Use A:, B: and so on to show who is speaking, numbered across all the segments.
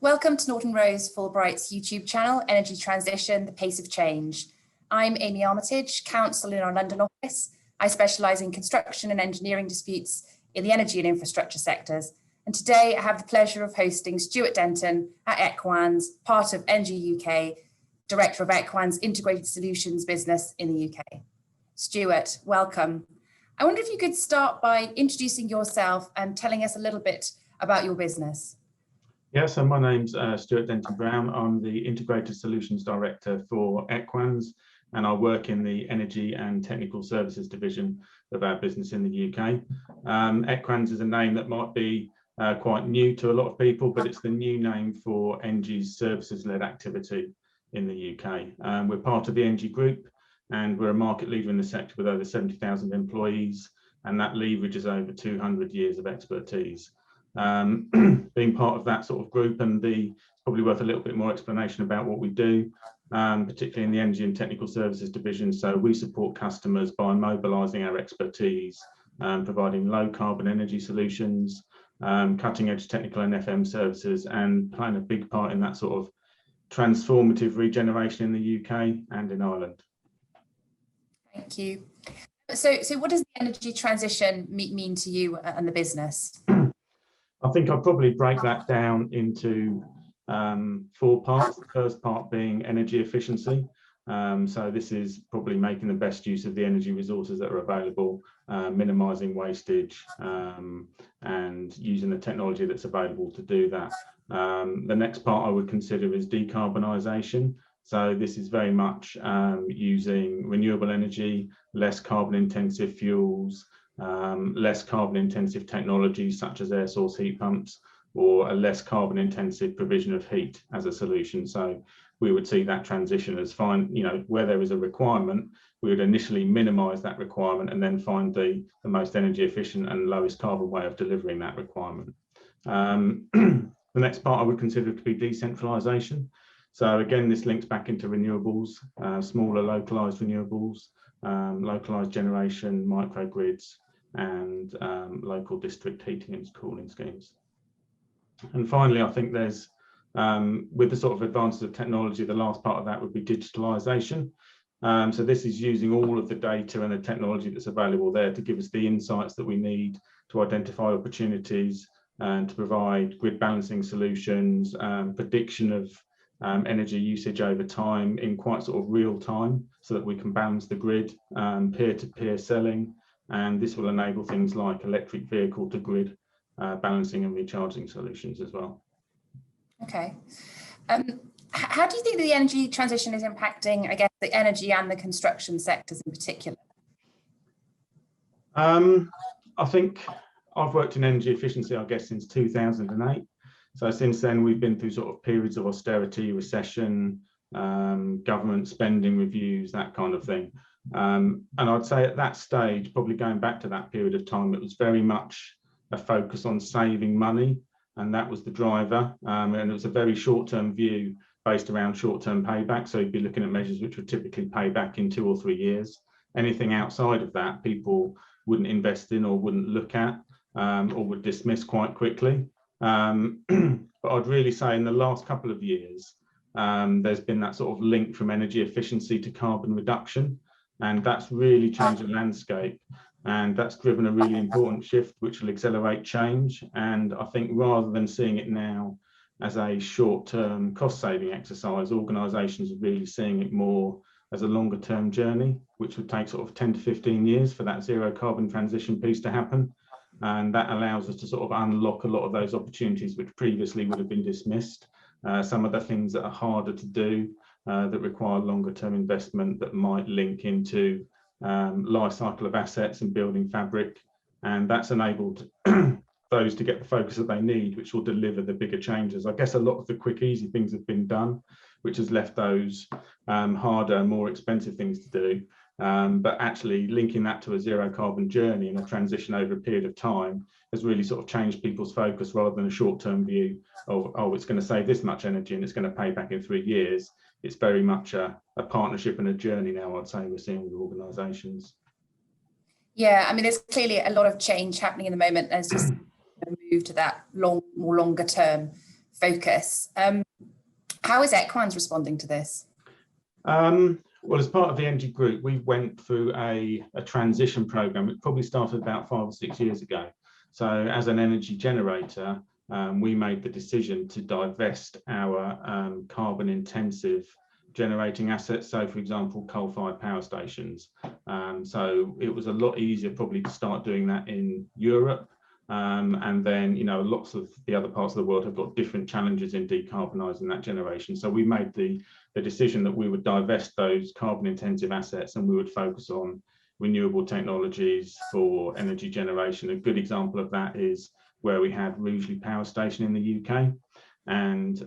A: Welcome to Norton Rose Fulbright's YouTube channel, Energy Transition, The Pace of Change. I'm Amy Armitage, counsel in our London office. I specialise in construction and engineering disputes in the energy and infrastructure sectors. And today I have the pleasure of hosting Stuart Denton at EQUANS, part of Energy UK, Director of EQUANS Integrated Solutions business in the UK. Stuart, welcome. I wonder if you could start by introducing yourself and telling us a little bit about your business.
B: Yeah, so my name's Stuart Denton-Brown. I'm the Integrated Solutions Director for EQUANS, and I work in the Energy and Technical Services division of our business in the UK. EQUANS is a name that might be quite new to a lot of people, but it's the new name for ENGIE's services-led activity in the UK. We're part of the ENGIE Group, and we're a market leader in the sector with over 70,000 employees, and that leverages over 200 years of expertise. Being part of that sort of group, and it's probably worth a little bit more explanation about what we do, particularly in the Energy and Technical Services division. So we support customers by mobilising our expertise, providing low carbon energy solutions, cutting edge technical and FM services, and playing a big part in that sort of transformative regeneration in the UK and in Ireland.
A: Thank you. So what does the energy transition mean to you and the business?
B: I think I'll probably break that down into 4 parts. The first part being energy efficiency. So this is probably making the best use of the energy resources that are available, minimising wastage, and using the technology that's available to do that. The next part I would consider is decarbonisation. So this is very much using renewable energy, less carbon intensive fuels, less carbon intensive technologies such as air source heat pumps, or a less carbon intensive provision of heat as a solution. So we would see that transition as where there is a requirement, we would initially minimise that requirement and then find the most energy efficient and lowest carbon way of delivering that requirement. The next part I would consider to be decentralisation. So again, this links back into renewables, smaller localised renewables, localised generation, microgrids, and local district heating and cooling schemes. And finally, I think there's, with the sort of advances of technology, the last part of that would be digitalisation. So this is using all of the data and the technology that's available there to give us the insights that we need to identify opportunities and to provide grid balancing solutions, prediction of energy usage over time in quite sort of real time, so that we can balance the grid, peer-to-peer selling, and this will enable things like electric vehicle to grid balancing and recharging solutions as well. Okay.
A: How do you think the energy transition is impacting, I guess, the energy and the construction sectors in particular?
B: I think I've worked in energy efficiency, I guess, since 2008. So since then, we've been through sort of periods of austerity, recession, government spending reviews, that kind of thing. And I'd say at that stage, probably going back to that period of time, it was very much a focus on saving money, and that was the driver. And it was a very short-term view based around short-term payback. So you'd be looking at measures which would typically pay back in 2 or 3 years. Anything outside of that, people wouldn't invest in or wouldn't look at, or would dismiss quite quickly. But I'd really say in the last couple of years, there's been that sort of link from energy efficiency to carbon reduction, and that's really changed the landscape, and that's driven a really important shift which will accelerate change. And I think rather than seeing it now as a short-term cost-saving exercise, organisations are really seeing it more as a longer-term journey, which would take sort of 10 to 15 years for that zero carbon transition piece to happen. And that allows us to sort of unlock a lot of those opportunities which previously would have been dismissed. Some of the things that are harder to do, that require longer term investment, that might link into life cycle of assets and building fabric. And that's enabled those to get the focus that they need, which will deliver the bigger changes. I guess a lot of the quick, easy things have been done, which has left those harder, more expensive things to do. But actually linking that to a zero carbon journey and a transition over a period of time has really sort of changed people's focus, rather than a short-term view of, oh, it's going to save this much energy and it's going to pay back in 3 years. It's very much a partnership and a journey now, I'd say, we're seeing with organisations.
A: Yeah, I mean, there's clearly a lot of change happening in the moment. There's just a move to that more longer term focus. How is EQUANS responding to this?
B: Well, as part of the Energy Group, we went through a transition program. It probably started about 5 or 6 years ago. So as an energy generator, we made the decision to divest our carbon intensive generating assets. So for example, coal-fired power stations. So it was a lot easier probably to start doing that in Europe. And then, you know, lots of the other parts of the world have got different challenges in decarbonising that generation. So we made the decision that we would divest those carbon intensive assets and we would focus on renewable technologies for energy generation. A good example of that is where we had Rugeley Power Station in the UK, and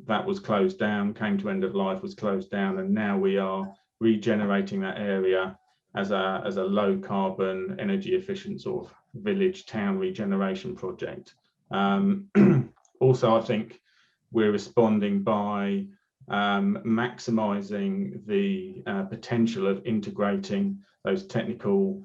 B: that was closed down, came to end of life, was closed down, and now we are regenerating that area as a low carbon, energy efficient sort of village town regeneration project. Also, I think we're responding by maximising the potential of integrating those technical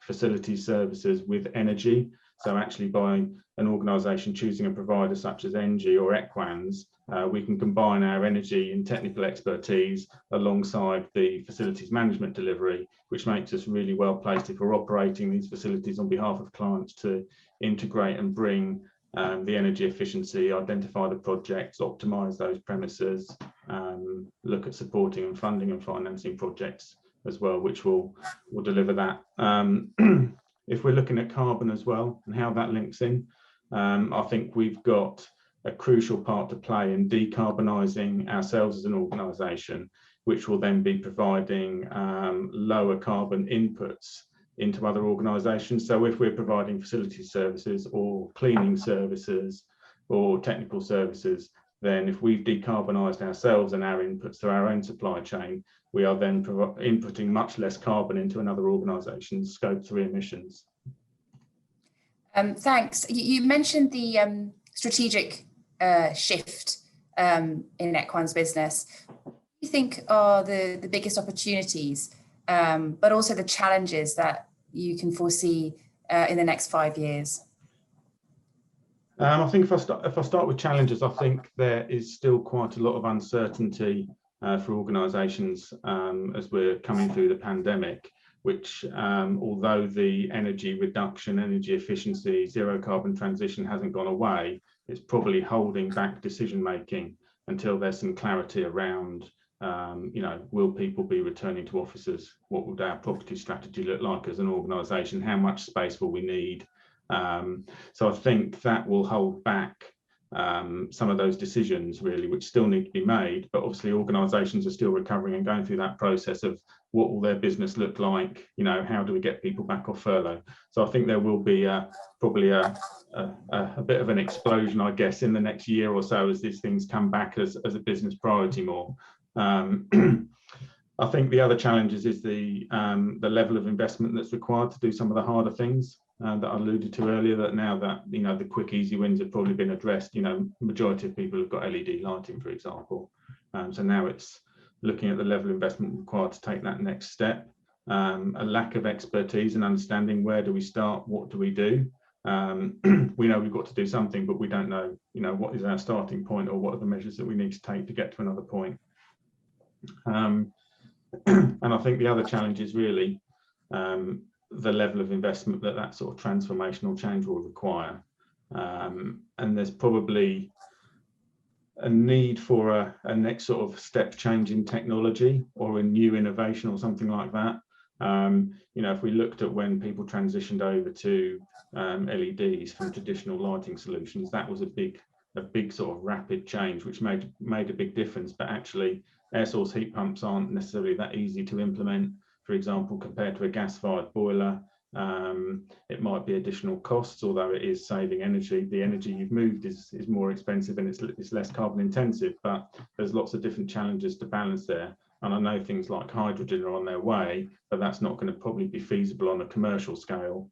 B: facility services with energy. So actually by an organisation choosing a provider such as ENGIE or EQUANS, we can combine our energy and technical expertise alongside the facilities management delivery, which makes us really well placed if we're operating these facilities on behalf of clients to integrate and bring the energy efficiency, identify the projects, optimise those premises, look at supporting and funding and financing projects as well, which will deliver that. If we're looking at carbon as well and how that links in, I think we've got a crucial part to play in decarbonising ourselves as an organisation, which will then be providing lower carbon inputs into other organisations. So if we're providing facility services or cleaning services or technical services, then if we've decarbonised ourselves and our inputs through our own supply chain, we are then inputting much less carbon into another organisation's Scope 3 emissions.
A: Thanks. You mentioned the strategic shift in EQUANS business. What do you think are the biggest opportunities, but also the challenges that you can foresee in the next 5 years?
B: I think if I start with challenges, I think there is still quite a lot of uncertainty for organisations as we're coming through the pandemic, which although the energy reduction, energy efficiency, zero carbon transition hasn't gone away, it's probably holding back decision making until there's some clarity around, you know, will people be returning to offices? What would our property strategy look like as an organisation? How much space will we need? So I think that will hold back some of those decisions really, which still need to be made, but obviously organisations are still recovering and going through that process of what will their business look like, you know, how do we get people back off furlough. So I think there will be probably a bit of an explosion, I guess, in the next year or so as these things come back as a business priority more. I think the other challenges is the level of investment that's required to do some of the harder things that I alluded to earlier, that now that, you know, the quick easy wins have probably been addressed, you know, majority of people have got LED lighting, for example. So now it's looking at the level of investment required to take that next step. A lack of expertise and understanding, where do we start, what do we do? We know we've got to do something, but we don't know, you know, what is our starting point or what are the measures that we need to take to get to another point. And I think the other challenge is really the level of investment that sort of transformational change will require. And there's probably a need for a next sort of step change in technology or a new innovation or something like that. You know, if we looked at when people transitioned over to LEDs from traditional lighting solutions, that was a big sort of rapid change, which made a big difference. But actually, air source heat pumps aren't necessarily that easy to implement, for example, compared to a gas-fired boiler. It might be additional costs, although it is saving energy. The energy you've moved is more expensive and it's less carbon intensive, but there's lots of different challenges to balance there. And I know things like hydrogen are on their way, but that's not going to probably be feasible on a commercial scale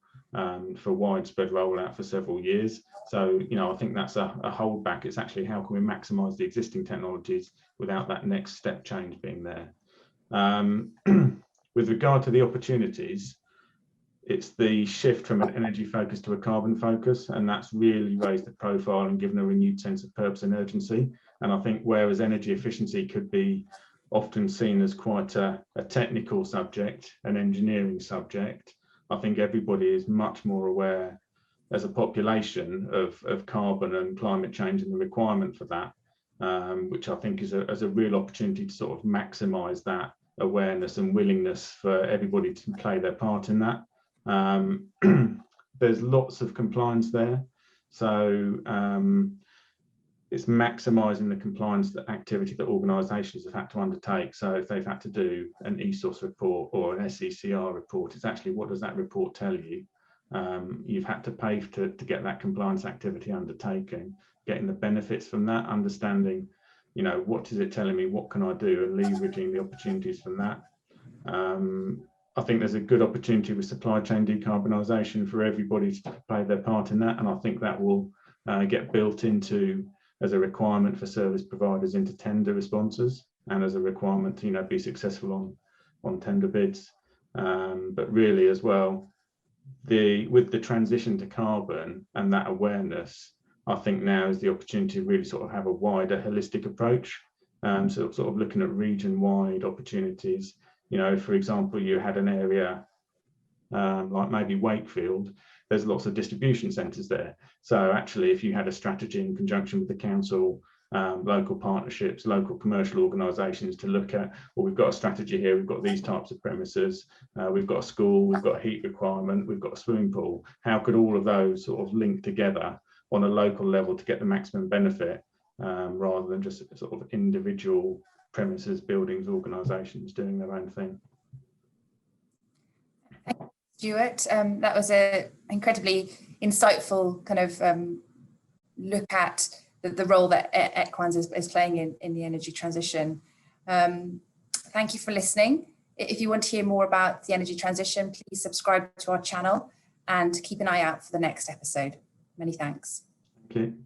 B: for widespread rollout for several years. So, you know, I think that's a holdback. It's actually how can we maximise the existing technologies without that next step change being there. With regard to the opportunities, it's the shift from an energy focus to a carbon focus, and that's really raised the profile and given a renewed sense of purpose and urgency. And I think whereas energy efficiency could be often seen as quite a technical subject, an engineering subject, I think everybody is much more aware as a population of carbon and climate change and the requirement for that, which I think is a real opportunity to sort of maximise that awareness and willingness for everybody to play their part in that. There's lots of compliance there, so it's maximising the compliance activity that organisations have had to undertake. So if they've had to do an ESOS report or an SECR report, it's actually, what does that report tell you? You've had to pay to get that compliance activity undertaken, getting the benefits from that, understanding, you know, what is it telling me, what can I do, and leveraging the opportunities from that. I think there's a good opportunity with supply chain decarbonisation for everybody to play their part in that, and I think that will get built into as a requirement for service providers into tender responses, and as a requirement to, you know, be successful on tender bids. But really as well, with the transition to carbon and that awareness, I think now is the opportunity to really sort of have a wider holistic approach. So sort of looking at region-wide opportunities. You know, for example, you had an area like maybe Wakefield, there's lots of distribution centres there. So actually, if you had a strategy in conjunction with the council, local partnerships, local commercial organisations to look at, well, we've got a strategy here, we've got these types of premises, we've got a school, we've got a heat requirement, we've got a swimming pool. How could all of those sort of link together on a local level to get the maximum benefit, rather than just sort of individual premises, buildings, organisations doing their own thing?
A: Stuart, that was an incredibly insightful kind of look at the role that EQUANS is playing in the energy transition. Thank you for listening. If you want to hear more about the energy transition, please subscribe to our channel and keep an eye out for the next episode. Many thanks.
B: Thank you.